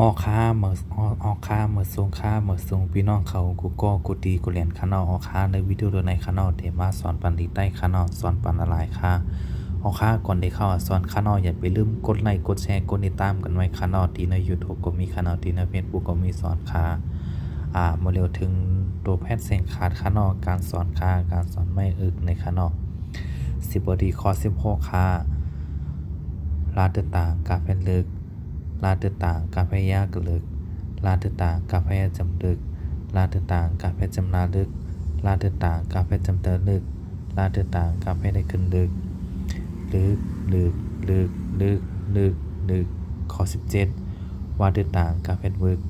ออค้าเหมือออค้าเหมือสูงค้าเหมือสูงพี่น้องเขากูก็กูดีกูเรียนคณะออค้าในวิดีโอในคณะเทมาสอนปันดีใต้คณะสอนปันอะไรค่ะออค้าก่อนได้เข้าสอนคณะอย่าไปลืมกดไลค์กดแชร์กดติดตามกันไว้คณะที่ใน YouTube ก็มีคณะที่ใน Facebook ก็มีสอนค่ะมาเร็วถึงตัวแพทย์เสียงขาดคณะการสอนค่ะการสอนไม่อึกในคณะ10บดีข้อ16ค่ะลาดต่างกาเพนลึกลาดต่างกาเพยากลึกลาดต่างกาเพยจำลึกลาดต่างกาเพจำนาลึกลาดต่างกาเพจำเตอลึกลาดต่างกาเพได้ขึ้นลึกลึกลึกลึกลึกลึกลึกข้อ17วาดต่างกาเพวึก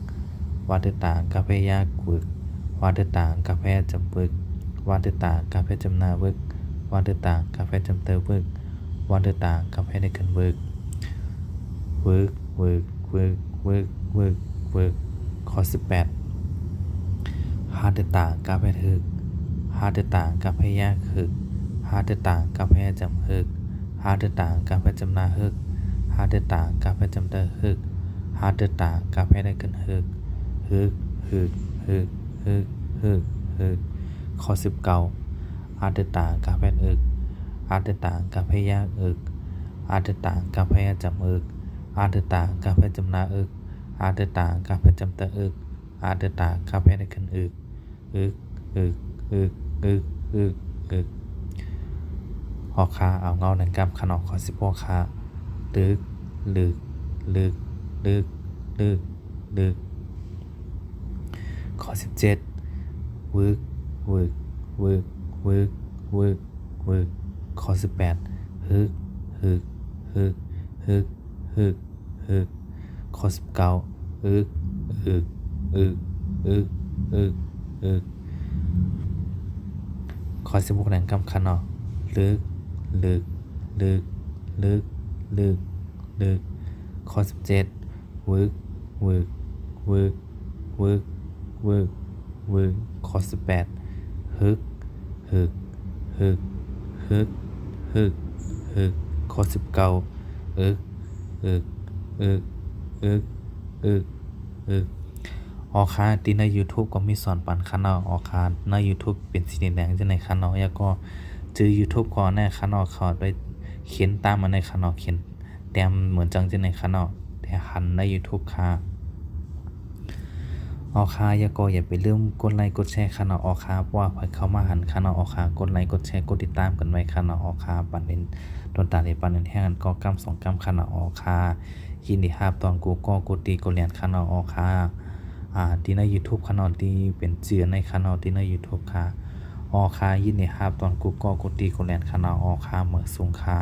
วาดต่างกาเพยากวึกวาดต่างกาเพจำวึกวาดต่างกาเพจำนาวึกวาดต่างกาเพจำเตอวึกวาดต่างกาเพได้ขึ้นวึกวึกวึกวึกวึกวึกวึกข้อ18หาต่างกาเพถึกหาต่างกาเพยากหึกหาต่างกาเพจำหึกหาต่างกาเพจำนาหึกหาต่างกาเพจำเตอหึกหาต่างกาเพได้ขึ้นหึกหึกหึกหึกหึกหึกหึกข้อ19หาต่างกาเพอึกหาต่างกาเพยากอึกหาต่างกาเพจำอึกหาต่างกาเพจำนาอึกหาต่างกาเพจำเตออึกหาต่างกาเพได้ขึ้นอึกอึกอึกอึกอึกอึกอึกหอกขาเอาเงาหนังกำขนอกข้อ16ขาลึกลึกลึกลึกลึกลึกข้อ17วึกวึกวึกวึกวึกวึกข้อ18ฮึกฮึกฮึกฮึกฮึกฮึกข้อ19อึกอึกอึกอึกอึกอึกข้อ16หนังกำขนอกลึกลึกลึกลึกลึกลึกข้อ17วึกวึกวึกวึกวึกวึกข้อ18ฮึกฮึกฮึกฮึกฮึกฮึกข้อ19อึกอึกอึกอึกอึกอึกออคาที่ใน YouTube ก็มีสอนปันคณะออคาใน YouTube เป็นสีแดงจังในคณะแล้วก็จื้อ YouTube ก่อนในคณะเขาได้เขียนตามมาในคณะเขียนแต้มเหมือนจังจังในคณะแต่หันใน YouTube ค่ะออคาอย่าไปลืมกดไลค์กดแชร์คณะออคาเพราะว่าเพิ่นเข้ามาหันคณะออคากดไลค์กดแชร์กดติดตามกันไว้คณะออคาปันเป็นต้นตาลปันเป็นแห่งก็กำ2กำคณะออคายินดีรับตอนกูก็กูตีกูเรียนคณะออคาที่ใน YouTube คณะที่เป็นเจือในคณะที่ใน YouTube ค่ะออคายินดีรับตอนกูก็กูตีกูเรียนคณะออคาเหมือสูงค่ะ